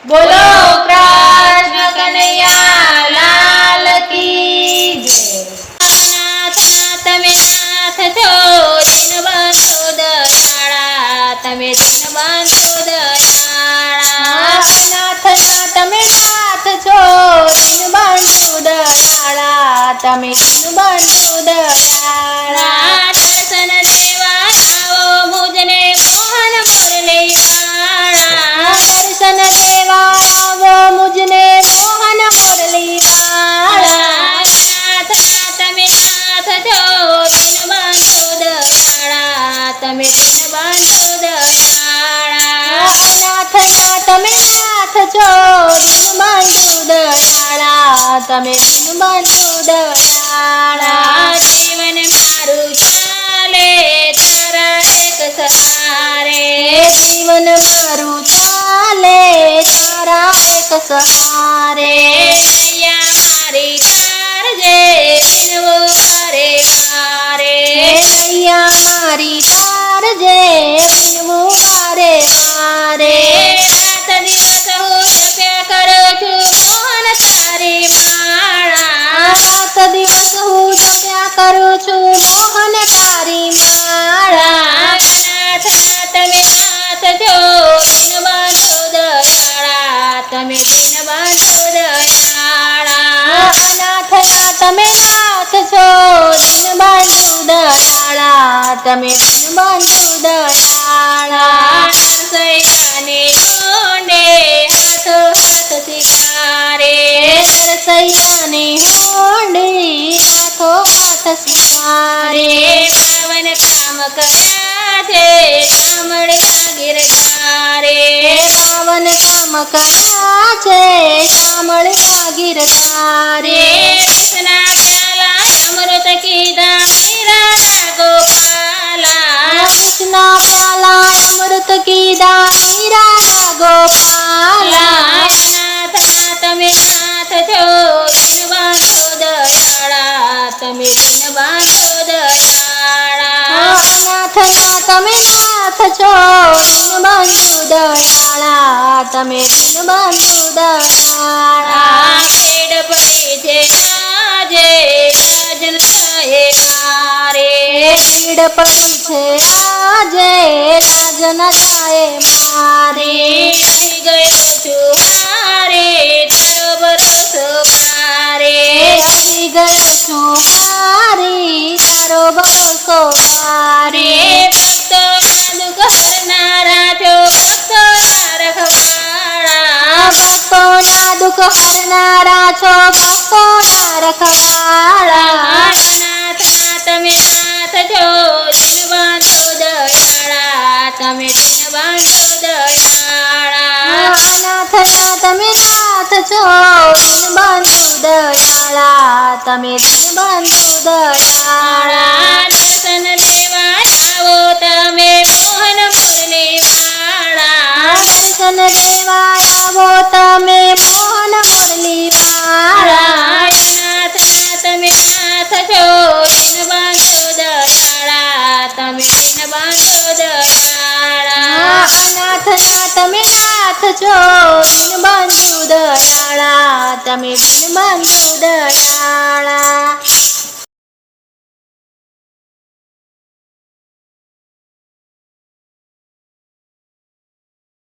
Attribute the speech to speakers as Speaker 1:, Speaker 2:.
Speaker 1: બોલો કૃષ્ણ કનૈયા લાલ કી જય।
Speaker 2: તમે નાથ છો દીનબંધુ દયાળા, તમે દીનબંધુ દયાળા।
Speaker 1: નાથના તમે નાથ છો દીનબંધુ દયાળા, તમે દીનબંધુ દયાળા।
Speaker 2: દર્શન દેવા આવો મુજને મોહન મુરલીવાળા,
Speaker 1: દર્શન દેવા આવો મુજને મોહન મુરલીવાળા।
Speaker 2: નાથના તમે નાથ છો દીનબંધુ દયાળા, તમે દીનબંધુ દયાળા।
Speaker 1: નાથના તમે નાથ છો દીનબંધુ દયાળા, તમે દીનબંધુ દયાળા।
Speaker 2: જીવન મારું ચાલે તારા એક સહારે,
Speaker 1: જીવન મારું ચાલે તારા એક સહારે।
Speaker 2: નૈયા મારી તારજે વિનવું વારે વારે,
Speaker 1: નૈયા મારી તારજે વિનવું વારે વારે।
Speaker 2: રાત દિવસ હું જપ્યા કરું છું મોહન તારી માળા,
Speaker 1: રાત દિવસ હું જપ્યા કરું છું મોહન તારી માળા।
Speaker 2: નાથના તમે નાથ છો દીનબંધુ દયાળા, તમે દીનબંધુ દયાળા।
Speaker 1: નાથના તમે નાથ છો દીનબંધુ દયાળા, તમે દીનબંધુ દયાળા।
Speaker 2: નરસૈયાની ગોંડે હાથો હાથ શિકારે,
Speaker 1: નરસૈયાની હોંડી હાથો હાથ શિકારે।
Speaker 2: પાવન કામ કર્યા છે શામળિયા ગિરધારે,
Speaker 1: પાવન કામ કર્યા છે શામળિયા ગિરધારે।
Speaker 2: કૃષ્ણા પ્યાલા અમૃત કીધા મીરાના ગોપાલા,
Speaker 1: કૃષ્ણા પ્યાલા અમૃત કીધા મીરાના ગોપાલા।
Speaker 2: નાથના તમે નાથ છો દીનબંધુ દયાળા, તમે દીનબંધુ દયાળા।
Speaker 1: નાથના તમે નાથ છો દીનબંધુ દયાળા, તમે દીનબંધુ દયાળા।
Speaker 2: ભેડ પડી છે આજે રાજન કહે મારે,
Speaker 1: પીડ પડી છે આજે રાજન થાય મારે।
Speaker 2: રહી ગયો છું હારે તારો ભરોસો મારે,
Speaker 1: રહી ગયો છું હારી તારો ભરોસો મારે।
Speaker 2: ભક્તોના દુઃખ હરનારા છો ભક્તોના રખવાળા,
Speaker 1: ભક્તોના દુઃખ હરનારા છો ભક્તોના રખવાળા।
Speaker 2: નાથના તમે નાથ છો દીનબંધુ દયાળા, તમે દીનબંધુ દયાળા।
Speaker 1: નાથના તમે નાથ છો દીનબંધુ દયાળા, તમે દીનબંધુ દયાળા।
Speaker 2: દર્શન દેવા આવો તમે મોહન મુરલીવાળા,
Speaker 1: દર્શન દેવા આવો તમે મોહન મુરલીવાળા।
Speaker 2: નાથના તમે નાથ છો દીનબંધુ દયાળા, તમે દીનબંધુ દયાળા।
Speaker 1: નાથના તમે નાથ છો દીનબંધુ દયાળા, તમે દીનબંધુ દયાળા।